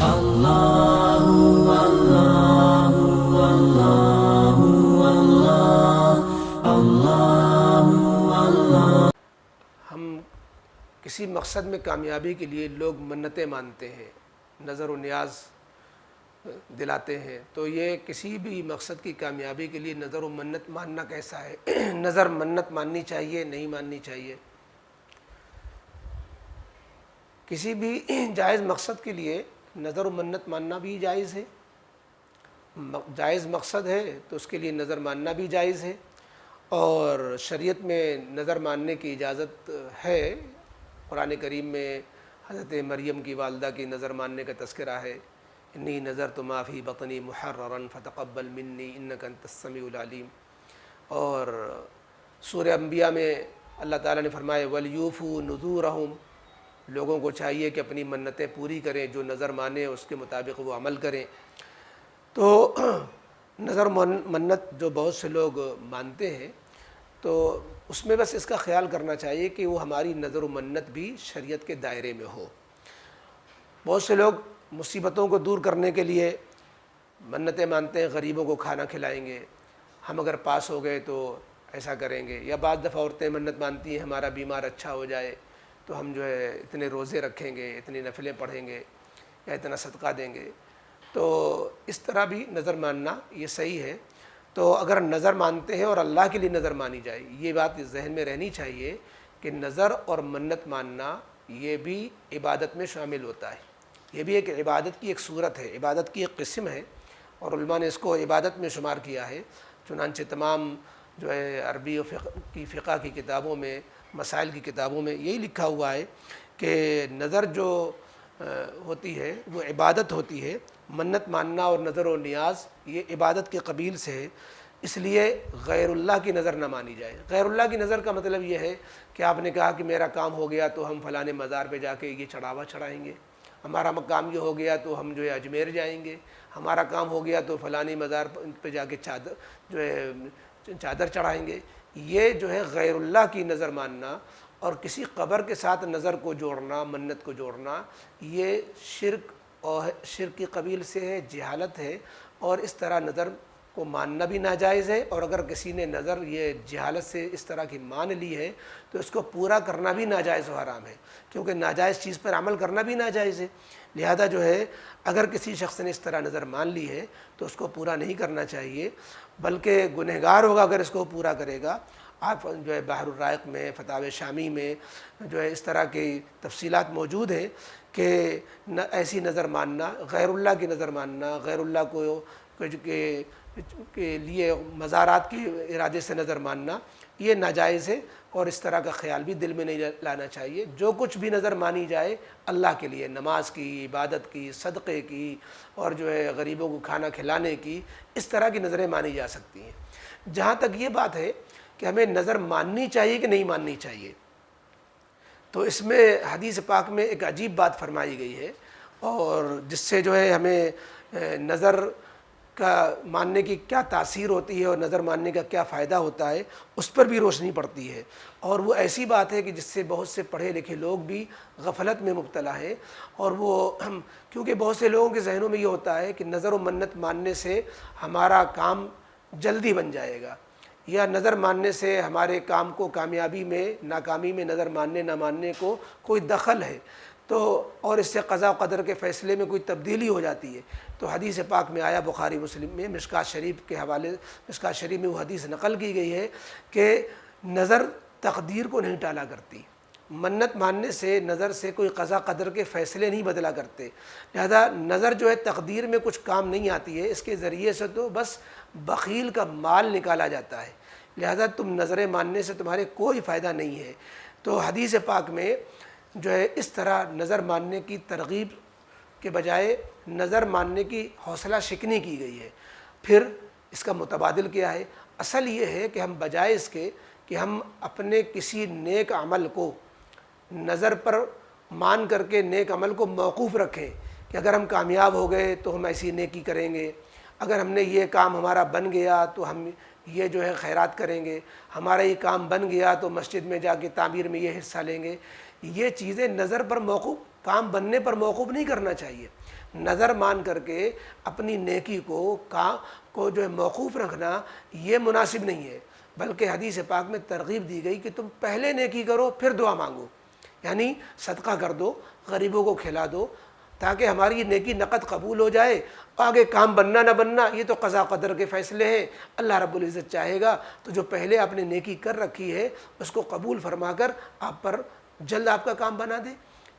ہم کسی مقصد میں کامیابی کے لیے لوگ منتیں مانتے ہیں، نظر و نیاز دلاتے ہیں، تو یہ کسی بھی مقصد کی کامیابی کے لیے نظر و منت ماننا کیسا ہے؟ نظر منت ماننی چاہیے نہیں ماننی چاہیے؟ کسی بھی جائز مقصد کے لیے نظر و منت ماننا بھی جائز ہے، جائز مقصد ہے تو اس کے لیے نظر ماننا بھی جائز ہے، اور شریعت میں نظر ماننے کی اجازت ہے۔ قرآن کریم میں حضرت مریم کی والدہ کی نظر ماننے کا تذکرہ ہے، انی نظرت ما فی بطنی محررا فتقبل منی انک انت السمیع العلیم۔ اور سورہ انبیاء میں اللہ تعالیٰ نے فرمایا وَلْيُوفُوا نُذُورَهُمْ، لوگوں کو چاہیے کہ اپنی منتیں پوری کریں، جو نظر مانے اس کے مطابق وہ عمل کریں۔ تو نظر منت جو بہت سے لوگ مانتے ہیں، تو اس میں بس اس کا خیال کرنا چاہیے کہ وہ ہماری نظر و منت بھی شریعت کے دائرے میں ہو۔ بہت سے لوگ مصیبتوں کو دور کرنے کے لیے منتیں مانتے ہیں، غریبوں کو کھانا کھلائیں گے، ہم اگر پاس ہو گئے تو ایسا کریں گے، یا بعض دفعہ عورتیں منت مانتی ہیں ہمارا بیمار اچھا ہو جائے تو ہم جو ہے اتنے روزے رکھیں گے، اتنی نفلیں پڑھیں گے، یا اتنا صدقہ دیں گے۔ تو اس طرح بھی نظر ماننا یہ صحیح ہے۔ تو اگر نظر مانتے ہیں اور اللہ کے لیے نظر مانی جائے، یہ بات ذہن میں رہنی چاہیے کہ نظر اور منت ماننا یہ بھی عبادت میں شامل ہوتا ہے، یہ بھی ایک عبادت کی ایک صورت ہے، عبادت کی ایک قسم ہے، اور علماء نے اس کو عبادت میں شمار کیا ہے۔ چنانچہ تمام جو ہے عربی و فقہ کی کتابوں میں، مسائل کی کتابوں میں یہی لکھا ہوا ہے کہ نظر جو ہوتی ہے وہ عبادت ہوتی ہے، منت ماننا اور نظر و نیاز یہ عبادت کے قبیل سے ہے، اس لیے غیر اللہ کی نظر نہ مانی جائے۔ غیر اللہ کی نظر کا مطلب یہ ہے کہ آپ نے کہا کہ میرا کام ہو گیا تو ہم فلاں مزار پہ جا کے یہ چڑھاوا چڑھائیں گے، ہمارا کام یہ ہو گیا تو ہم جو ہے اجمیر جائیں گے، ہمارا کام ہو گیا تو فلانی مزار پہ جا کے چادر چڑھائیں گے۔ یہ جو ہے غیر اللہ کی نظر ماننا اور کسی قبر کے ساتھ نظر کو جوڑنا، منت کو جوڑنا، یہ شرک اور شرک کی قبیل سے ہے، جہالت ہے، اور اس طرح نظر کو ماننا بھی ناجائز ہے، اور اگر کسی نے نظر یہ جہالت سے اس طرح کی مان لی ہے تو اس کو پورا کرنا بھی ناجائز و حرام ہے، کیونکہ ناجائز چیز پر عمل کرنا بھی ناجائز ہے۔ لہذا جو ہے اگر کسی شخص نے اس طرح نظر مان لی ہے تو اس کو پورا نہیں کرنا چاہیے، بلکہ گنہگار ہوگا اگر اس کو پورا کرے گا۔ آپ جو ہے بحر الرائق میں، فتاوی شامی میں جو ہے اس طرح کی تفصیلات موجود ہیں کہ ایسی نظر ماننا، غیر اللہ کی نظر ماننا، غیر اللہ کو کے لیے مزارات کے ارادے سے نظر ماننا یہ ناجائز ہے، اور اس طرح کا خیال بھی دل میں نہیں لانا چاہیے۔ جو کچھ بھی نظر مانی جائے اللہ کے لیے، نماز کی، عبادت کی، صدقے کی، اور جو ہے غریبوں کو کھانا کھلانے کی، اس طرح کی نظریں مانی جا سکتی ہیں۔ جہاں تک یہ بات ہے کہ ہمیں نظر ماننی چاہیے کہ نہیں ماننی چاہیے، تو اس میں حدیث پاک میں ایک عجیب بات فرمائی گئی ہے، اور جس سے جو ہے ہمیں نظر کا ماننے کی کیا تاثیر ہوتی ہے اور نظر ماننے کا کیا فائدہ ہوتا ہے اس پر بھی روشنی پڑتی ہے۔ اور وہ ایسی بات ہے کہ جس سے بہت سے پڑھے لکھے لوگ بھی غفلت میں مبتلا ہیں، اور وہ کیونکہ بہت سے لوگوں کے ذہنوں میں یہ ہوتا ہے کہ نظر و منت ماننے سے ہمارا کام جلدی بن جائے گا، یا نظر ماننے سے ہمارے کام کو کامیابی میں ناکامی میں نظر ماننے نہ ماننے کو کوئی دخل ہے، تو اور اس سے قضاء و قدر کے فیصلے میں کوئی تبدیلی ہو جاتی ہے۔ تو حدیث پاک میں آیا، بخاری مسلم میں مشکوٰۃ شریف کے حوالے، مشکوٰۃ شریف میں وہ حدیث نقل کی گئی ہے کہ نظر تقدیر کو نہیں ٹالا کرتی، منت ماننے سے نظر سے کوئی قضاء قدر کے فیصلے نہیں بدلا کرتے، لہذا نظر جو ہے تقدیر میں کچھ کام نہیں آتی ہے، اس کے ذریعے سے تو بس بخیل کا مال نکالا جاتا ہے، لہذا تم نظریں ماننے سے تمہارے کوئی فائدہ نہیں ہے۔ تو حدیث پاک میں جو ہے اس طرح نظر ماننے کی ترغیب کے بجائے نظر ماننے کی حوصلہ شکنی کی گئی ہے۔ پھر اس کا متبادل کیا ہے؟ اصل یہ ہے کہ ہم بجائے اس کے کہ ہم اپنے کسی نیک عمل کو نظر پر مان کر کے نیک عمل کو موقوف رکھیں کہ اگر ہم کامیاب ہو گئے تو ہم ایسی نیکی کریں گے، اگر ہم نے یہ کام ہمارا بن گیا تو ہم یہ جو ہے خیرات کریں گے، ہمارا یہ کام بن گیا تو مسجد میں جا کے تعمیر میں یہ حصہ لیں گے۔ یہ چیزیں نظر پر موقوف، کام بننے پر موقوف نہیں کرنا چاہیے۔ نظر مان کر کے اپنی نیکی کو جو ہے موقوف رکھنا یہ مناسب نہیں ہے، بلکہ حدیث پاک میں ترغیب دی گئی کہ تم پہلے نیکی کرو پھر دعا مانگو، یعنی صدقہ کر دو، غریبوں کو کھلا دو، تاکہ ہماری نیکی نقد قبول ہو جائے۔ آگے کام بننا نہ بننا یہ تو قضا قدر کے فیصلے ہیں، اللہ رب العزت چاہے گا تو جو پہلے آپ نے نیکی کر رکھی ہے اس کو قبول فرما کر آپ پر جلد آپ کا کام بنا دے۔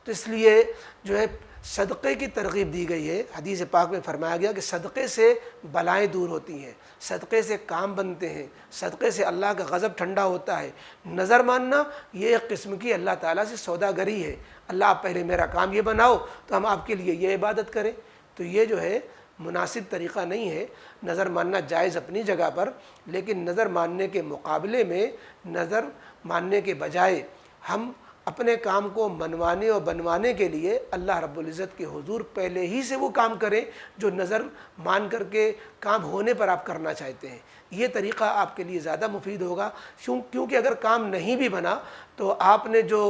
تو اس لیے جو ہے صدقے کی ترغیب دی گئی ہے۔ حدیث پاک میں فرمایا گیا کہ صدقے سے بلائیں دور ہوتی ہیں، صدقے سے کام بنتے ہیں، صدقے سے اللہ کا غضب ٹھنڈا ہوتا ہے۔ نظر ماننا یہ ایک قسم کی اللہ تعالیٰ سے سوداگری ہے، اللہ آپ پہلے میرا کام یہ بناؤ تو ہم آپ کے لیے یہ عبادت کریں۔ تو یہ جو ہے مناسب طریقہ نہیں ہے۔ نظر ماننا جائز اپنی جگہ پر، لیکن نظر ماننے کے مقابلے میں، نظر ماننے کے بجائے ہم اپنے کام کو منوانے اور بنوانے کے لیے اللہ رب العزت کے حضور پہلے ہی سے وہ کام کریں جو نظر مان کر کے کام ہونے پر آپ کرنا چاہتے ہیں۔ یہ طریقہ آپ کے لیے زیادہ مفید ہوگا، کیونکہ اگر کام نہیں بھی بنا تو آپ نے جو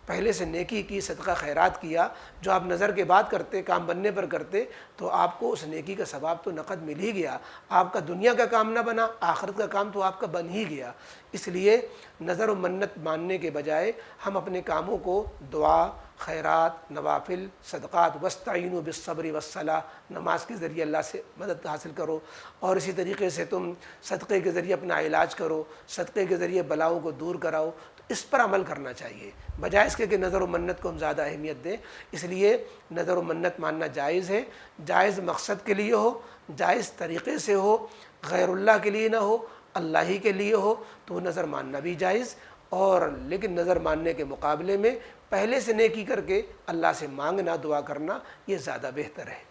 پہلے سے نیکی کی، صدقہ خیرات کیا، جو آپ نظر کے بعد کرتے، کام بننے پر کرتے، تو آپ کو اس نیکی کا ثواب تو نقد مل ہی گیا۔ آپ کا دنیا کا کام نہ بنا، آخرت کا کام تو آپ کا بن ہی گیا۔ اس لیے نظر و منت ماننے کے بجائے ہم اپنے کاموں کو دعا، خیرات، نوافل، صدقات، واستعینوا بالصبر والصلاۃ، نماز کے ذریعے اللہ سے مدد حاصل کرو، اور اسی طریقے سے تم صدقے کے ذریعے اپنا علاج کرو، صدقے کے ذریعے بلاؤں کو دور کراؤ۔ تو اس پر عمل کرنا چاہیے، بجائے اس کے کہ نظر و منت کو ہم زیادہ اہمیت دیں۔ اس لیے نظر و منت ماننا جائز ہے، جائز مقصد کے لیے ہو، جائز طریقے سے ہو، غیر اللہ کے لیے نہ ہو، اللہ ہی کے لیے ہو، تو نظر ماننا بھی جائز۔ اور لیکن نظر ماننے کے مقابلے میں پہلے سے نیکی کر کے اللہ سے مانگنا، دعا کرنا، یہ زیادہ بہتر ہے۔